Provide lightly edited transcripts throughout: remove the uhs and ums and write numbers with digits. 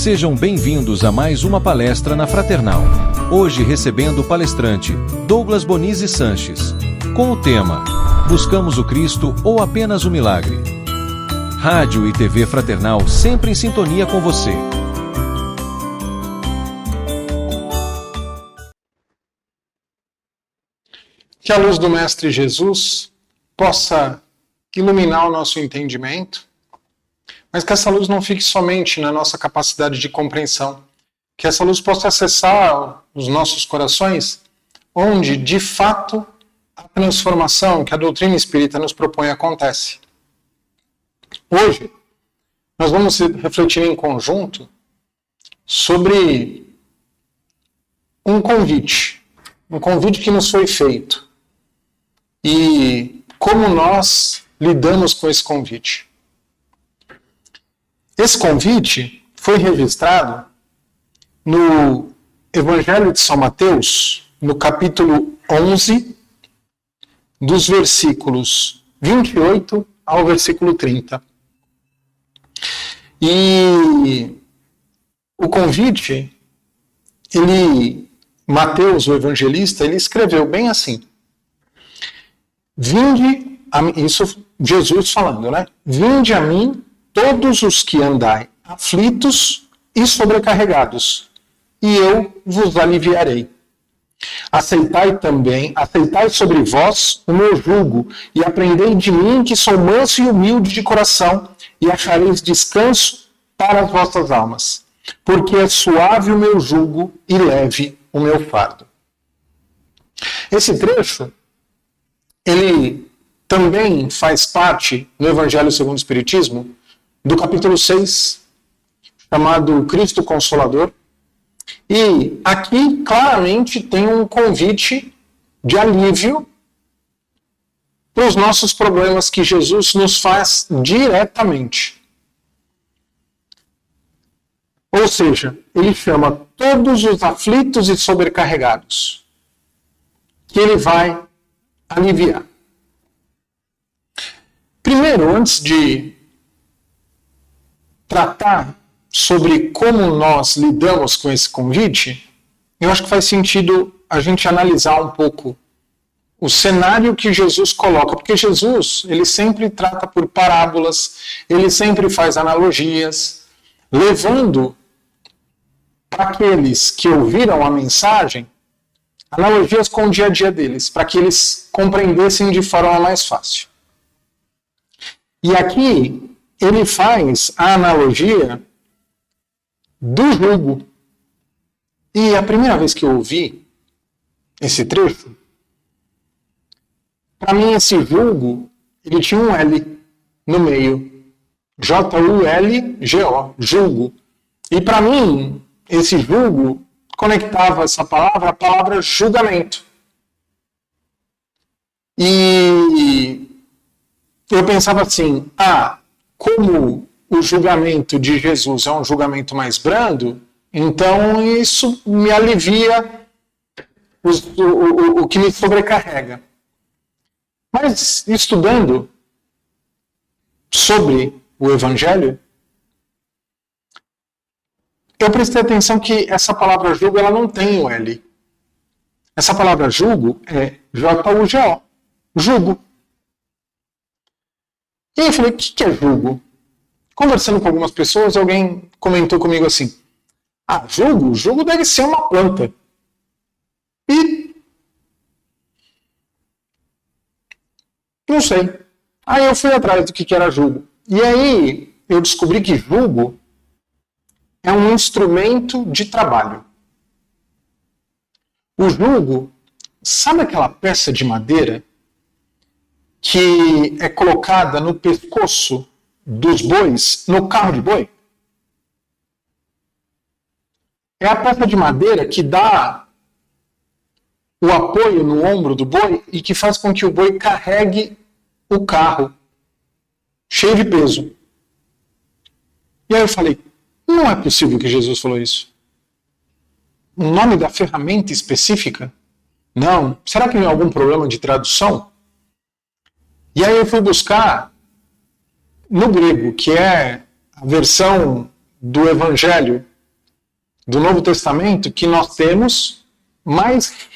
Sejam bem-vindos a mais uma palestra na Fraternal. Hoje recebendo o palestrante Douglas Bonizzi Sanches, com o tema Buscamos o Cristo ou apenas o milagre? Rádio e TV Fraternal sempre em sintonia com você. Que a luz do Mestre Jesus possa iluminar o nosso entendimento, mas que essa luz não fique somente na nossa capacidade de compreensão, que essa luz possa acessar os nossos corações, onde, de fato, a transformação que a doutrina espírita nos propõe acontece. Hoje, nós vamos refletir em conjunto sobre um convite que nos foi feito e como nós lidamos com esse convite. Esse convite foi registrado no Evangelho de São Mateus, no capítulo 11, dos versículos 28 ao versículo 30. E o convite, Mateus, o evangelista, ele escreveu bem assim: Vinde a mim, isso Jesus falando, né? Vinde a mim todos os que andai aflitos e sobrecarregados, e eu vos aliviarei. Aceitai sobre vós o meu jugo, e aprendei de mim, que sou manso e humilde de coração, e achareis descanso para as vossas almas, porque é suave o meu jugo e leve o meu fardo. Esse trecho, ele também faz parte, no Evangelho segundo o Espiritismo, do capítulo 6, chamado Cristo Consolador. E aqui, claramente, tem um convite de alívio para os nossos problemas que Jesus nos faz diretamente. Ou seja, ele chama todos os aflitos e sobrecarregados, que ele vai aliviar. Primeiro, antes de tratar sobre como nós lidamos com esse convite, eu acho que faz sentido a gente analisar um pouco o cenário que Jesus coloca, porque Jesus, ele sempre trata por parábolas, ele sempre faz analogias, levando para aqueles que ouviram a mensagem analogias com o dia a dia deles, para que eles compreendessem de forma mais fácil. E aqui ele faz a analogia do jugo. E a primeira vez que eu ouvi esse trecho, para mim esse jugo, ele tinha um L no meio. J-U-L-G-O, jugo. E para mim, esse jugo conectava essa palavra à palavra julgamento. E eu pensava assim, como o julgamento de Jesus é um julgamento mais brando, então isso me alivia o que me sobrecarrega. Mas estudando sobre o Evangelho, eu prestei atenção que essa palavra jugo, ela não tem o L. Essa palavra jugo é J-U-G-O, jugo. E aí eu falei, o que é jugo? Conversando com algumas pessoas, alguém comentou comigo assim, jugo deve ser uma planta. E não sei. Aí eu fui atrás do que era jugo. E aí eu descobri que jugo é um instrumento de trabalho. O jugo, sabe aquela peça de madeira que é colocada no pescoço dos bois, no carro de boi? É a peça de madeira que dá o apoio no ombro do boi e que faz com que o boi carregue o carro cheio de peso. E aí eu falei, não é possível que Jesus falou isso. O nome da ferramenta específica? Não. Será que tem algum problema de tradução? E aí eu fui buscar no grego, que é a versão do Evangelho do Novo Testamento que nós temos mais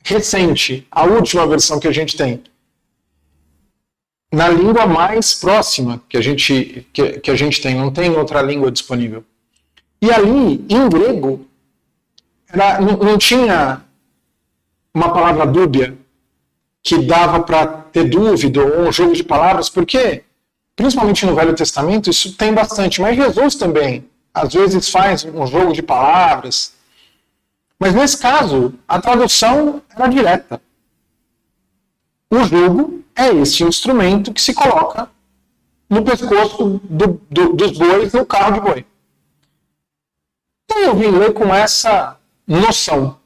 recente, a última versão que a gente tem, na língua mais próxima que a gente tem, não tem outra língua disponível. E ali, em grego, não tinha uma palavra dúbia que dava para ter dúvida ou um jogo de palavras, porque, principalmente no Velho Testamento, isso tem bastante, mas Jesus também, às vezes, faz um jogo de palavras. Mas nesse caso, a tradução era direta. O jugo é esse instrumento que se coloca no pescoço dos bois no carro de boi. Então eu vim ler com essa noção.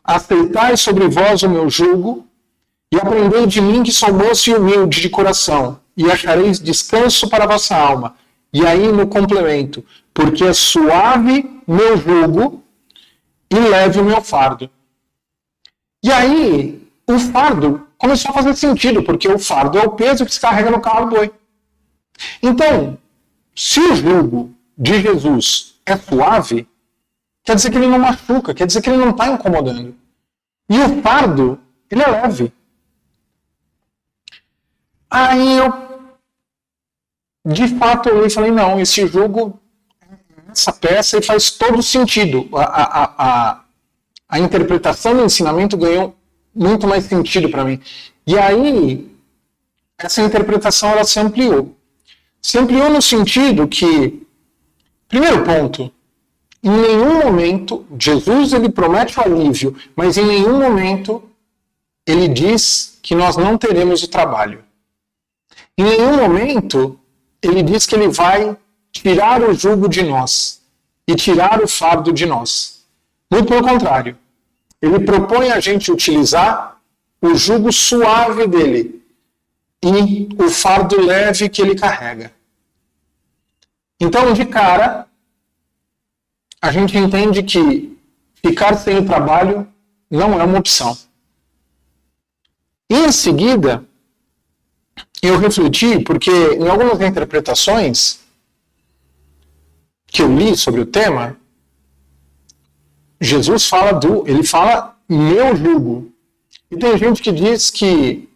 Aceitai sobre vós o meu jugo e aprendei de mim que sou moço e humilde de coração e achareis descanso para a vossa alma. E aí no complemento, porque é suave meu jugo e leve o meu fardo. E aí o fardo começou a fazer sentido, porque o fardo é o peso que se carrega no carro do boi. Então, se o jugo de Jesus é suave, quer dizer que ele não machuca, quer dizer que ele não está incomodando. E o fardo, ele é leve. Aí de fato, eu falei, não, esse jugo, essa peça, faz todo sentido. A interpretação do ensinamento ganhou muito mais sentido para mim. E aí, essa interpretação ela se ampliou. Se ampliou no sentido que, primeiro ponto, em nenhum momento, Jesus ele promete o alívio, mas em nenhum momento ele diz que nós não teremos o trabalho. Em nenhum momento ele diz que ele vai tirar o jugo de nós e tirar o fardo de nós. Muito pelo contrário. Ele propõe a gente utilizar o jugo suave dele e o fardo leve que ele carrega. Então, de cara, a gente entende que ficar sem o trabalho não é uma opção. E em seguida, eu refleti, porque em algumas interpretações que eu li sobre o tema, Jesus ele fala meu jugo. E tem gente que diz que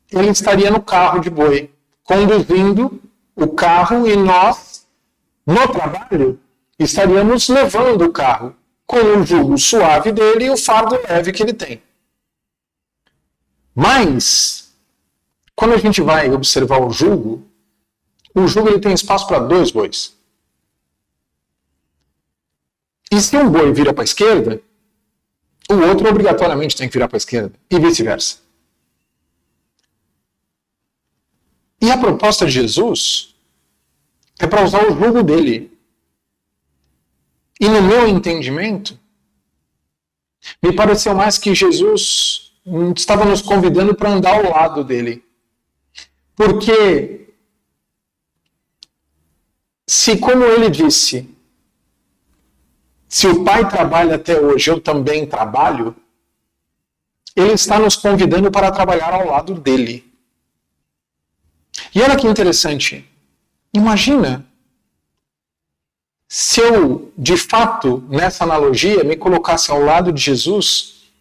ele estaria no carro de boi, conduzindo o carro e nós, no trabalho, estaríamos levando o carro com o jugo suave dele e o fardo leve que ele tem. Mas, quando a gente vai observar o jugo ele tem espaço para 2 bois. E se um boi vira para a esquerda, o outro obrigatoriamente tem que virar para a esquerda, e vice-versa. E a proposta de Jesus é para usar o jugo dele. E no meu entendimento, me pareceu mais que Jesus estava nos convidando para andar ao lado dele. Porque, se como ele disse, se o Pai trabalha até hoje, eu também trabalho, ele está nos convidando para trabalhar ao lado dele. E olha que interessante. Imagina se eu, de fato, nessa analogia, me colocasse ao lado de Jesus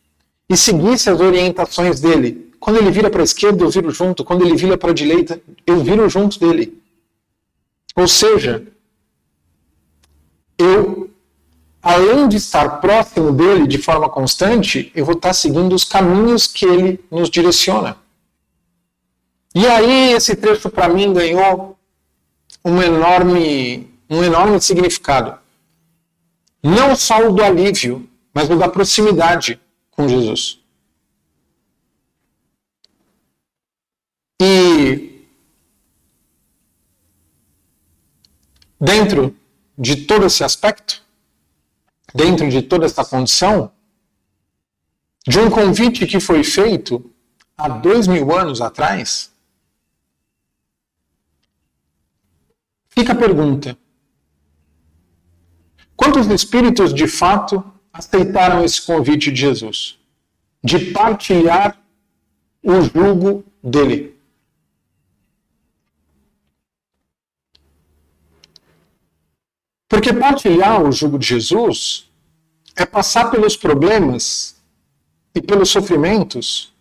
e seguisse as orientações dele. Quando ele vira para a esquerda, eu viro junto. Quando ele vira para a direita, eu viro junto dele. Ou seja, eu, além de estar próximo dele de forma constante, eu vou estar seguindo os caminhos que ele nos direciona. E aí esse trecho para mim ganhou um enorme significado. Não só o do alívio, mas o da proximidade com Jesus. E dentro de todo esse aspecto, dentro de toda essa condição, de um convite que foi feito há 2000 anos atrás, fica a pergunta: quantos espíritos de fato aceitaram esse convite de Jesus? De partilhar o jugo dele. Porque partilhar o jugo de Jesus é passar pelos problemas e pelos sofrimentos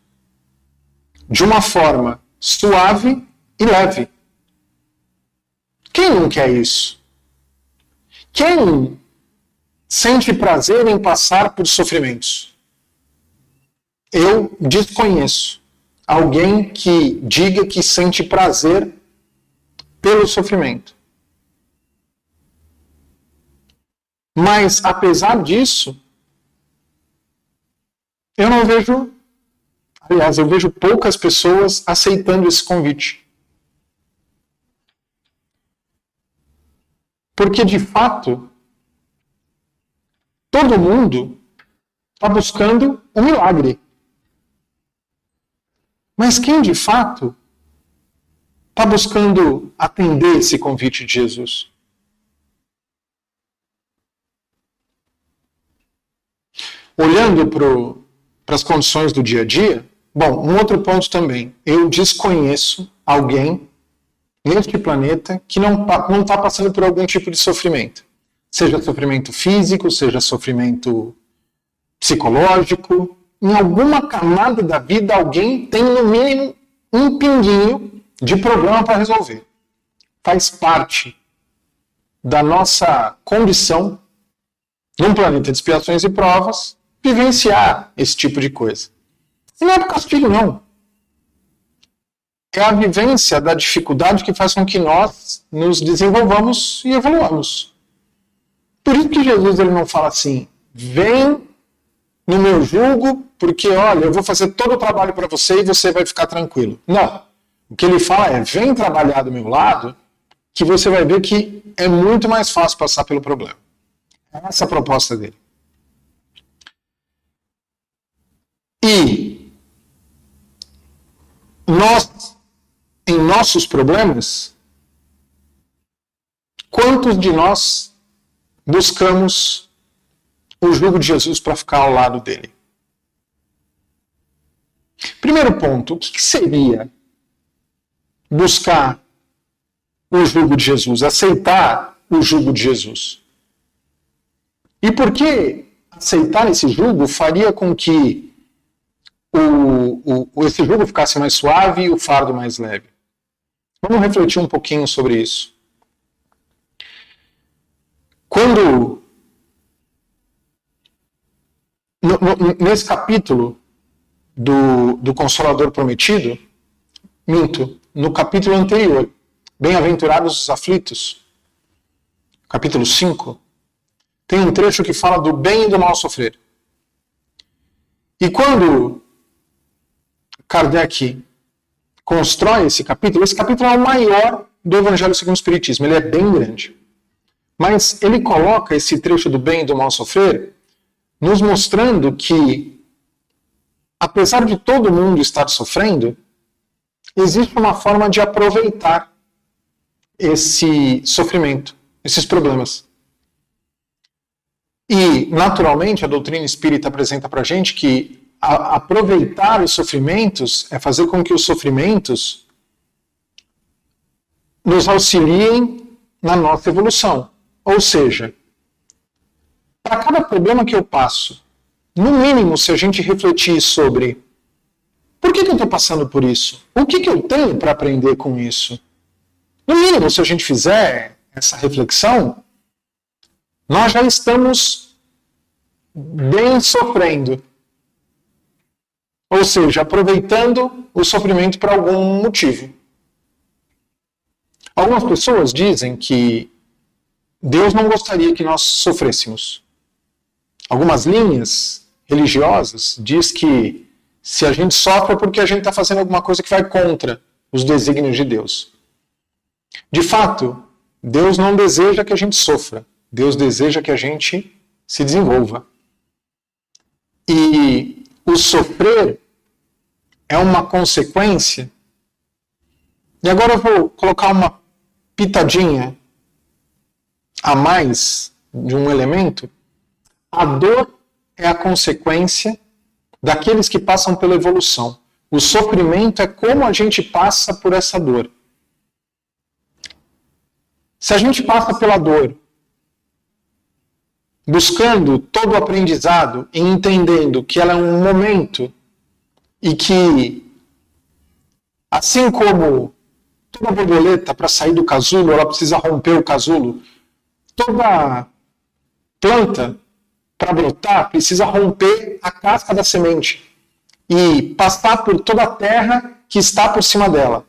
de uma forma suave e leve. Quem não quer isso? Quem sente prazer em passar por sofrimentos? Eu desconheço alguém que diga que sente prazer pelo sofrimento. Mas, apesar disso, eu não vejo, aliás, eu vejo poucas pessoas aceitando esse convite. Porque, de fato, todo mundo está buscando um milagre. Mas quem, de fato, está buscando atender esse convite de Jesus? Olhando para as condições do dia a dia, bom, um outro ponto também. Eu desconheço alguém neste planeta que não está passando por algum tipo de sofrimento. Seja sofrimento físico, seja sofrimento psicológico. Em alguma camada da vida, alguém tem, no mínimo, um pinguinho de problema para resolver. Faz parte da nossa condição, num planeta de expiações e provas, vivenciar esse tipo de coisa. E não é por castigo, não. É a vivência da dificuldade que faz com que nós nos desenvolvamos e evoluamos. Por isso que Jesus ele não fala assim, vem no meu jugo, porque, olha, eu vou fazer todo o trabalho para você e você vai ficar tranquilo. Não. O que ele fala é, vem trabalhar do meu lado, que você vai ver que é muito mais fácil passar pelo problema. Essa é a proposta dele. E nós, em nossos problemas, quantos de nós buscamos o jugo de Jesus para ficar ao lado dele? Primeiro ponto, o que seria buscar o jugo de Jesus, aceitar o jugo de Jesus? E por que aceitar esse jugo faria com que esse jugo ficasse mais suave e o fardo mais leve? Vamos refletir um pouquinho sobre isso. Quando, nesse capítulo do Consolador Prometido, no capítulo anterior, Bem-aventurados os aflitos, capítulo 5, tem um trecho que fala do bem e do mal sofrer. E quando Kardec constrói esse capítulo é o maior do Evangelho segundo o Espiritismo, ele é bem grande. Mas ele coloca esse trecho do bem e do mal sofrer, nos mostrando que, apesar de todo mundo estar sofrendo, existe uma forma de aproveitar esse sofrimento, esses problemas. E, naturalmente, a doutrina espírita apresenta para a gente que aproveitar os sofrimentos é fazer com que os sofrimentos nos auxiliem na nossa evolução. Ou seja, para cada problema que eu passo, no mínimo, se a gente refletir sobre por que eu estou passando por isso? O que eu tenho para aprender com isso? No mínimo, se a gente fizer essa reflexão, nós já estamos bem sofrendo. Ou seja, aproveitando o sofrimento por algum motivo. Algumas pessoas dizem que Deus não gostaria que nós sofrêssemos. Algumas linhas religiosas diz que se a gente sofre é porque a gente está fazendo alguma coisa que vai contra os desígnios de Deus. De fato, Deus não deseja que a gente sofra. Deus deseja que a gente se desenvolva. E o sofrer é uma consequência. E agora eu vou colocar uma pitadinha a mais de um elemento. A dor é a consequência daqueles que passam pela evolução. O sofrimento é como a gente passa por essa dor. Se a gente passa pela dor buscando todo o aprendizado e entendendo que ela é um momento e que, assim como toda borboleta, para sair do casulo, ela precisa romper o casulo, toda planta, para brotar, precisa romper a casca da semente e passar por toda a terra que está por cima dela.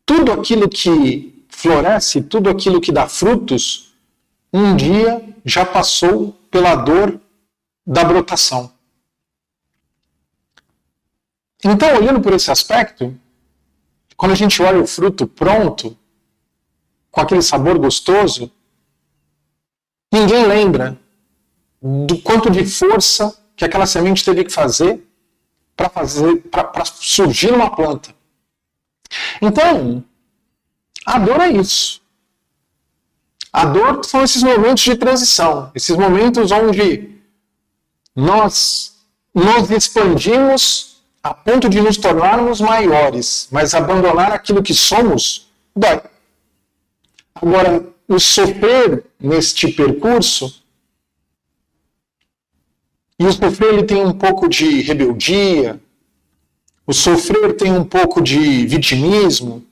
Tudo aquilo que floresce, tudo aquilo que dá frutos, um dia já passou pela dor da brotação. Então, olhando por esse aspecto, quando a gente olha o fruto pronto, com aquele sabor gostoso, ninguém lembra do quanto de força que aquela semente teve que fazer para surgir uma planta. Então, a dor é isso. A dor são esses momentos de transição, esses momentos onde nós nos expandimos a ponto de nos tornarmos maiores, mas abandonar aquilo que somos dói. Agora, o sofrer neste percurso, e o sofrer ele tem um pouco de rebeldia, o sofrer tem um pouco de vitimismo,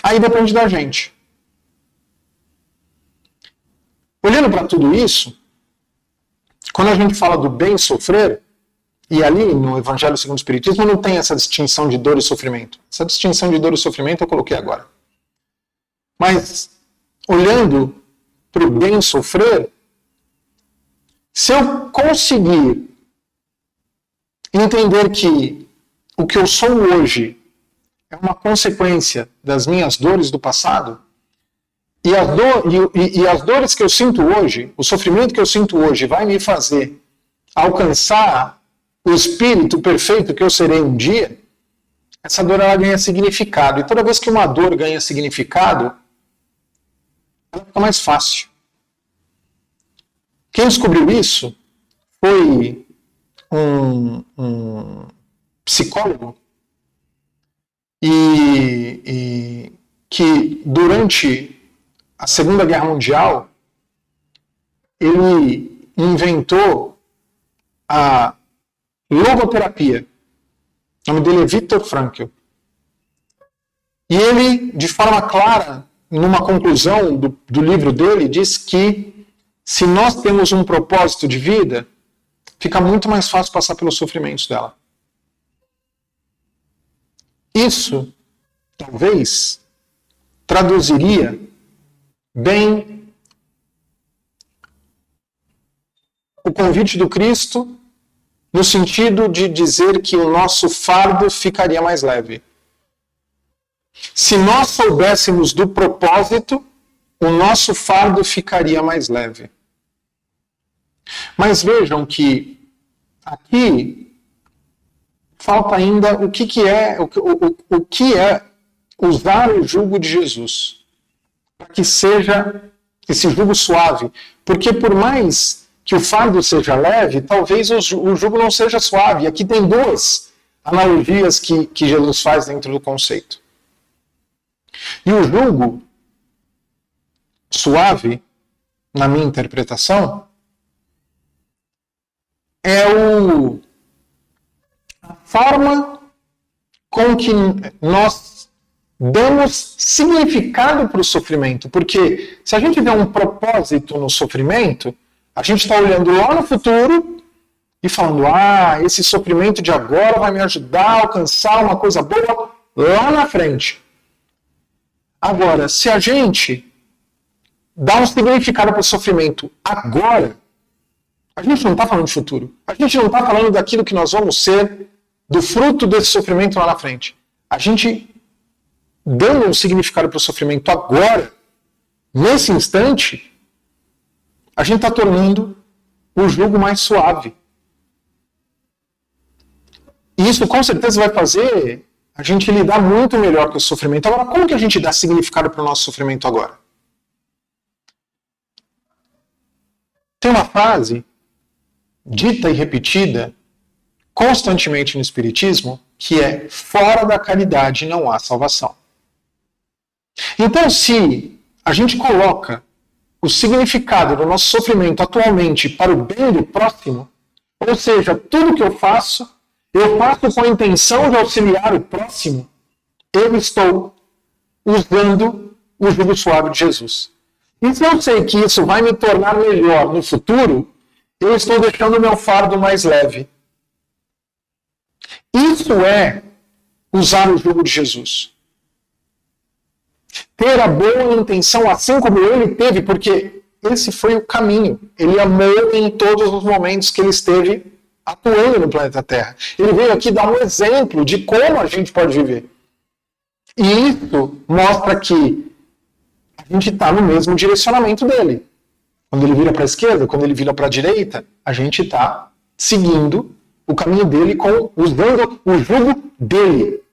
aí depende da gente. Olhando para tudo isso, quando a gente fala do bem sofrer, e ali no Evangelho segundo o Espiritismo não tem essa distinção de dor e sofrimento. Essa distinção de dor e sofrimento eu coloquei agora. Mas, olhando para o bem sofrer, se eu conseguir entender que o que eu sou hoje é uma consequência das minhas dores do passado, e as dores que eu sinto hoje, o sofrimento que eu sinto hoje vai me fazer alcançar o espírito perfeito que eu serei um dia, essa dor ela ganha significado. E toda vez que uma dor ganha significado, ela fica mais fácil. Quem descobriu isso foi um psicólogo e que durante a Segunda Guerra Mundial ele inventou a logoterapia. O nome dele é Viktor Frankl. E ele, de forma clara, numa conclusão do livro dele, diz que se nós temos um propósito de vida, fica muito mais fácil passar pelos sofrimentos dela. Isso, talvez, traduziria bem o convite do Cristo no sentido de dizer que o nosso fardo ficaria mais leve. Se nós soubéssemos do propósito, o nosso fardo ficaria mais leve. Mas vejam que aqui falta ainda o que é usar o jugo de Jesus, para que seja esse jugo suave. Porque por mais que o fardo seja leve, talvez o jugo não seja suave. Aqui tem duas analogias que Jesus faz dentro do conceito. E o jugo suave, na minha interpretação, é a forma com que nós damos significado para o sofrimento. Porque se a gente vê um propósito no sofrimento, a gente está olhando lá no futuro e falando, esse sofrimento de agora vai me ajudar a alcançar uma coisa boa lá na frente. Agora, se a gente dá um significado para o sofrimento agora, a gente não está falando de futuro. A gente não está falando daquilo que nós vamos ser, do fruto desse sofrimento lá na frente. A gente, dando um significado para o sofrimento agora, nesse instante, a gente está tornando o jugo mais suave. E isso com certeza vai fazer a gente lidar muito melhor com o sofrimento. Agora, como que a gente dá significado para o nosso sofrimento agora? Tem uma frase dita e repetida constantemente no Espiritismo, que é: fora da caridade não há salvação. Então, se a gente coloca o significado do nosso sofrimento atualmente para o bem do próximo, ou seja, tudo que eu faço com a intenção de auxiliar o próximo, eu estou usando o jugo suave de Jesus. E se eu sei que isso vai me tornar melhor no futuro, eu estou deixando o meu fardo mais leve. Isso é usar o jugo de Jesus. Ter a boa intenção, assim como ele teve, porque esse foi o caminho. Ele amou em todos os momentos que ele esteve atuando no planeta Terra. Ele veio aqui dar um exemplo de como a gente pode viver. E isso mostra que a gente está no mesmo direcionamento dele. Quando ele vira para a esquerda, quando ele vira para a direita, a gente está seguindo o caminho dele, usando o jugo dele.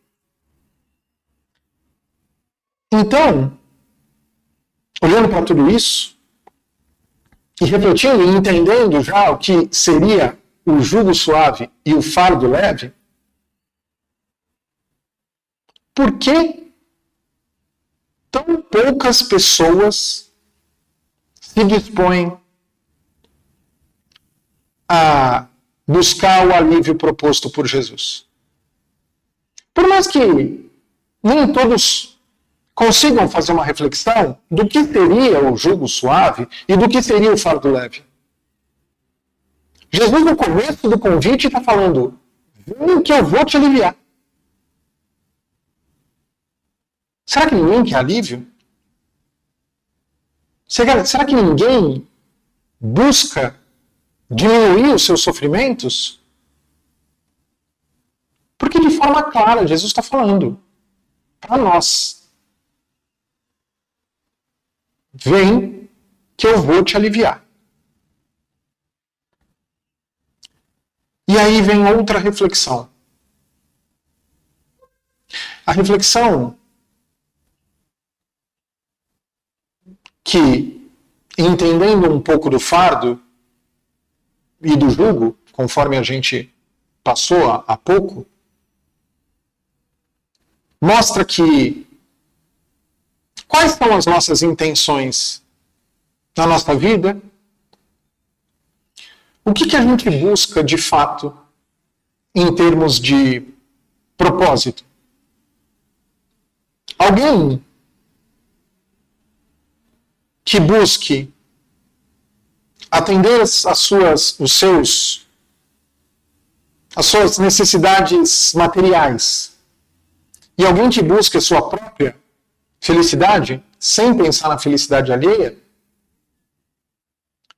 Então, olhando para tudo isso, e refletindo e entendendo já o que seria o jugo suave e o fardo leve, por que tão poucas pessoas se dispõem a buscar o alívio proposto por Jesus? Por mais que nem todos consigam fazer uma reflexão do que seria o jugo suave e do que seria o fardo leve. Jesus, no começo do convite, está falando: vem que eu vou te aliviar. Será que ninguém quer alívio? Será que ninguém busca diminuir os seus sofrimentos? Porque de forma clara, Jesus está falando para nós: vem que eu vou te aliviar. E aí vem outra reflexão. A reflexão que, entendendo um pouco do fardo e do jugo, conforme a gente passou há pouco, mostra que quais são as nossas intenções na nossa vida? O que a gente busca de fato em termos de propósito? Alguém que busque atender as suas necessidades materiais e alguém que busque a sua própria felicidade, sem pensar na felicidade alheia,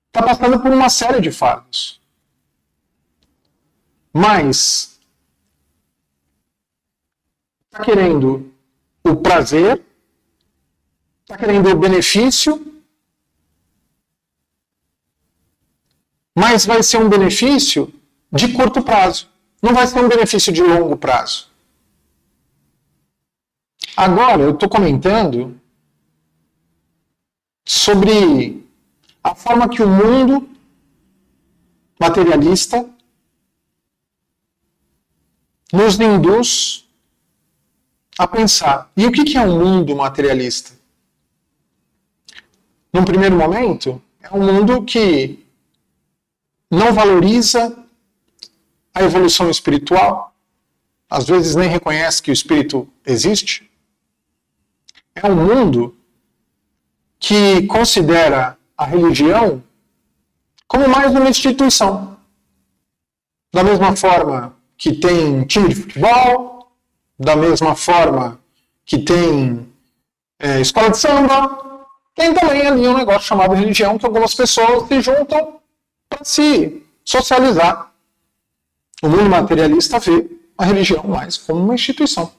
está passando por uma série de fardos. Mas está querendo o prazer, está querendo o benefício, mas vai ser um benefício de curto prazo. Não vai ser um benefício de longo prazo. Agora, eu estou comentando sobre a forma que o mundo materialista nos induz a pensar. E o que é um mundo materialista? Num primeiro momento, é um mundo que não valoriza a evolução espiritual, às vezes nem reconhece que o espírito existe. É um mundo que considera a religião como mais uma instituição. Da mesma forma que tem time de futebol, da mesma forma que tem escola de samba, tem também ali um negócio chamado religião, que algumas pessoas se juntam para se socializar. O mundo materialista vê a religião mais como uma instituição.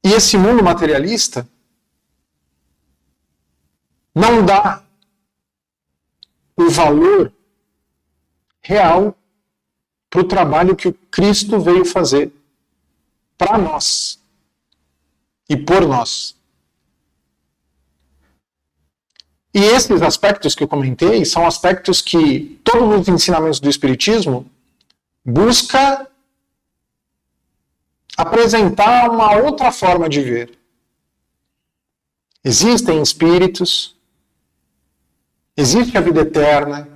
E esse mundo materialista não dá o valor real para o trabalho que o Cristo veio fazer para nós e por nós. E esses aspectos que eu comentei são aspectos que todos os ensinamentos do Espiritismo busca apresentar uma outra forma de ver. existem espíritos, existe a vida eterna,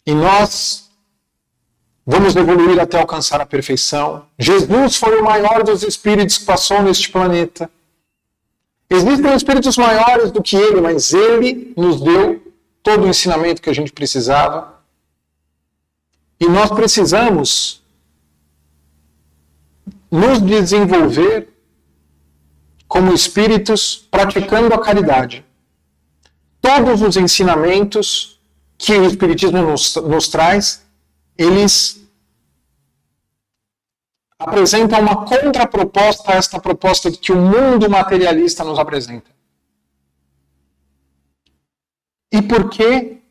e nós vamos evoluir até alcançar a perfeição. Jesus foi o maior dos espíritos que passou neste planeta. Existem espíritos maiores do que ele, mas ele nos deu todo o ensinamento que a gente precisava. E nós precisamos nos desenvolver como espíritos praticando a caridade. Todos os ensinamentos que o Espiritismo nos traz, eles apresentam uma contraproposta a esta proposta que o mundo materialista nos apresenta. E por que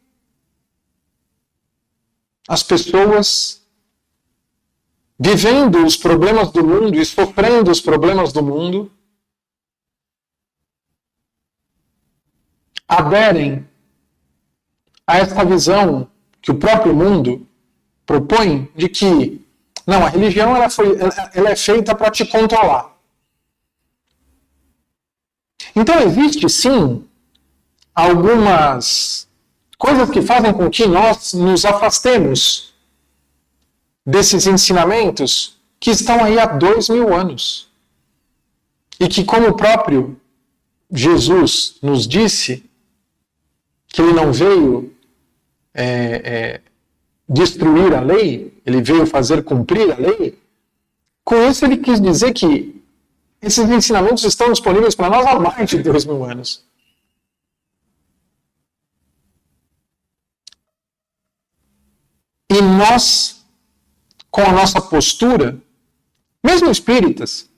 as pessoas, vivendo os problemas do mundo e sofrendo os problemas do mundo, aderem a esta visão que o próprio mundo propõe de que, não, a religião ela é feita para te controlar. Então existe sim algumas coisas que fazem com que nós nos afastemos desses ensinamentos que estão aí há 2000 anos. E que, como o próprio Jesus nos disse, que ele não veio destruir a lei, ele veio fazer cumprir a lei. Com isso ele quis dizer que esses ensinamentos estão disponíveis para nós há mais de 2000 anos. E nós, com a nossa postura, mesmo espíritas,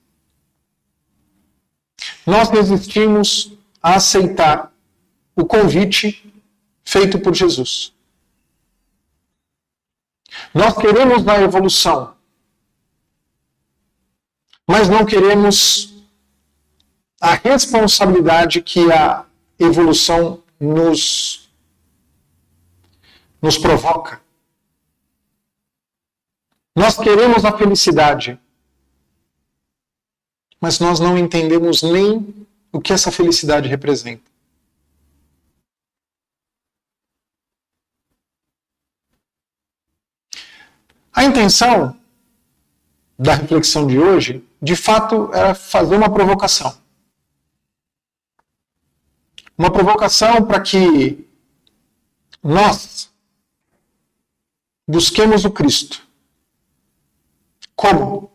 nós resistimos a aceitar o convite feito por Jesus. Nós queremos a evolução, mas não queremos a responsabilidade que a evolução nos provoca. Nós queremos a felicidade, mas nós não entendemos nem o que essa felicidade representa. A intenção da reflexão de hoje, de fato, era fazer uma provocação. Uma provocação para que nós busquemos o Cristo. Como?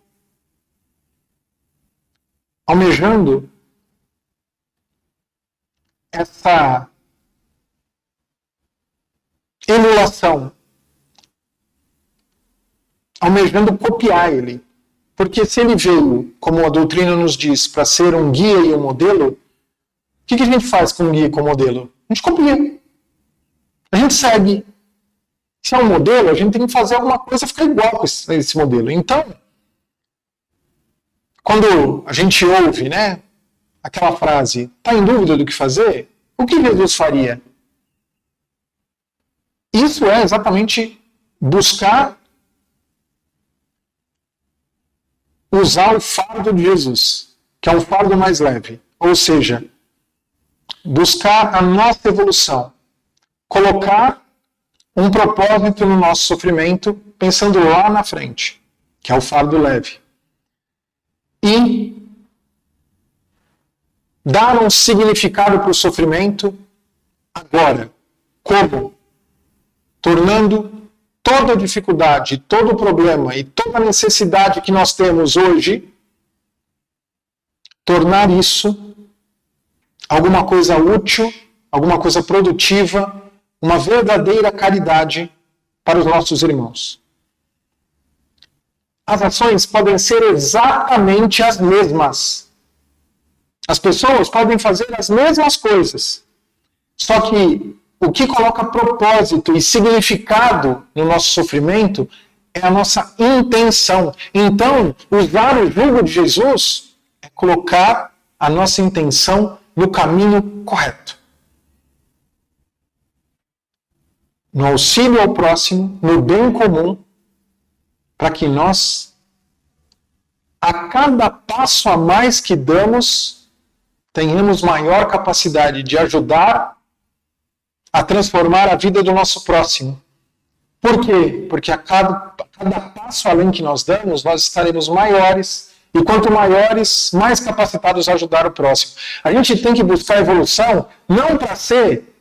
Almejando essa emulação, almejando copiar ele. Porque se ele veio, como a doutrina nos diz, para ser um guia e um modelo, o que a gente faz com um guia e com um modelo? A gente copia. A gente segue. Se é um modelo, a gente tem que fazer alguma coisa ficar igual com esse modelo. Então, quando a gente ouve, aquela frase, está em dúvida do que fazer? O que Jesus faria? Isso é exatamente buscar usar o fardo de Jesus, que é um fardo mais leve. Ou seja, buscar a nossa evolução. Colocar um propósito no nosso sofrimento, pensando lá na frente, que é o fardo leve. E dar um significado para o sofrimento agora. Como? Tornando toda a dificuldade, todo o problema e toda a necessidade que nós temos hoje, tornar isso alguma coisa útil, alguma coisa produtiva, uma verdadeira caridade para os nossos irmãos. As ações podem ser exatamente as mesmas. As pessoas podem fazer as mesmas coisas. Só que o que coloca propósito e significado no nosso sofrimento é a nossa intenção. Então, usar o jugo de Jesus é colocar a nossa intenção no caminho correto. No auxílio ao próximo, no bem comum, para que nós, a cada passo a mais que damos, tenhamos maior capacidade de ajudar a transformar a vida do nosso próximo. Por quê? Porque a cada passo além que nós damos, nós estaremos maiores, e quanto maiores, mais capacitados a ajudar o próximo. A gente tem que buscar evolução não para ser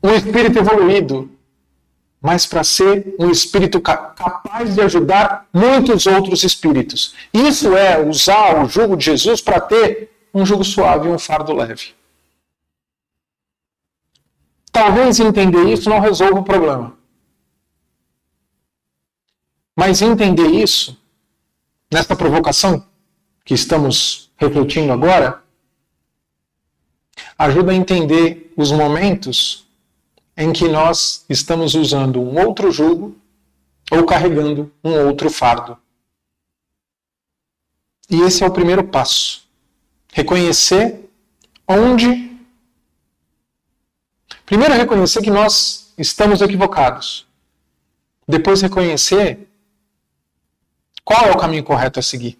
um espírito evoluído, mas para ser um espírito capaz de ajudar muitos outros espíritos. Isso é usar o jugo de Jesus para ter um jugo suave e um fardo leve. Talvez entender isso não resolva o problema. Mas entender isso, nessa provocação que estamos refletindo agora, ajuda a entender os momentos em que nós estamos usando um outro jugo ou carregando um outro fardo. E esse é o primeiro passo. Reconhecer onde... Primeiro, reconhecer que nós estamos equivocados. Depois, reconhecer qual é o caminho correto a seguir.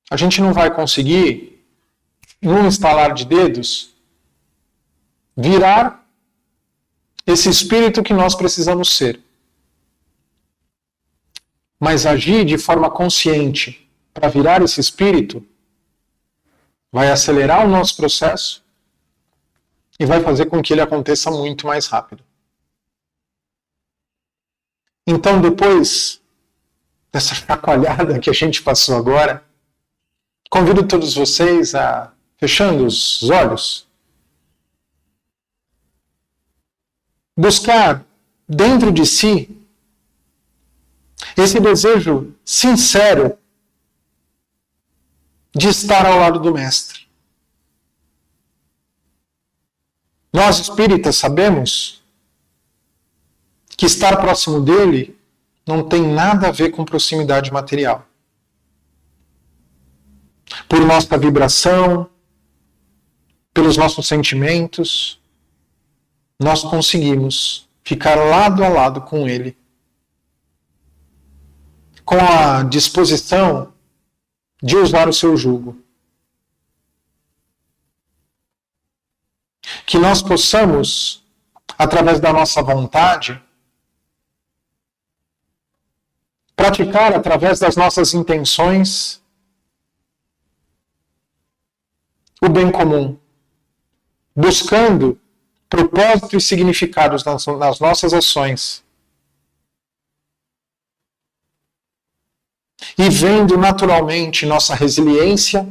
A gente não vai conseguir, num estalar de dedos, virar esse espírito que nós precisamos ser. Mas agir de forma consciente para virar esse espírito vai acelerar o nosso processo e vai fazer com que ele aconteça muito mais rápido. Então, depois dessa chacoalhada que a gente passou agora, convido todos vocês a, fechando os olhos, buscar dentro de si esse desejo sincero de estar ao lado do Mestre. Nós espíritas sabemos que estar próximo dele não tem nada a ver com proximidade material. Por nossa vibração, pelos nossos sentimentos, nós conseguimos ficar lado a lado com ele, com a disposição de usar o seu jugo. Que nós possamos, através da nossa vontade, praticar através das nossas intenções o bem comum, buscando propósito e significados nas nossas ações e vendo naturalmente nossa resiliência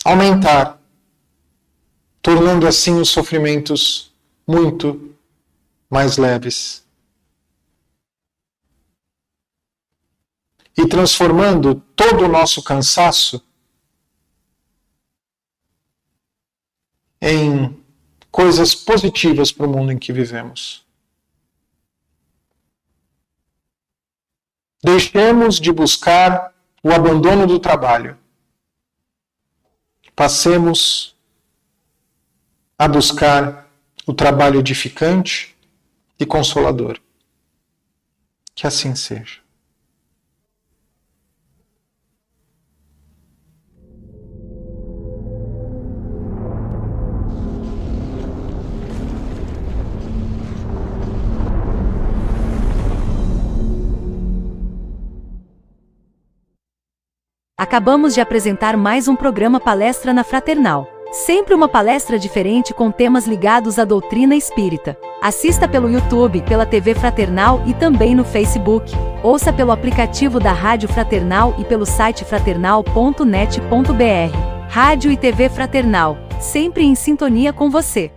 aumentar, tornando assim os sofrimentos muito mais leves. E transformando todo o nosso cansaço em coisas positivas para o mundo em que vivemos. Deixemos de buscar o abandono do trabalho. Passemos a buscar o trabalho edificante e consolador. Que assim seja. Acabamos de apresentar mais um programa Palestra na Fraternal. Sempre uma palestra diferente com temas ligados à doutrina espírita. Assista pelo YouTube, pela TV Fraternal e também no Facebook. Ouça pelo aplicativo da Rádio Fraternal e pelo site fraternal.net.br. Rádio e TV Fraternal, sempre em sintonia com você.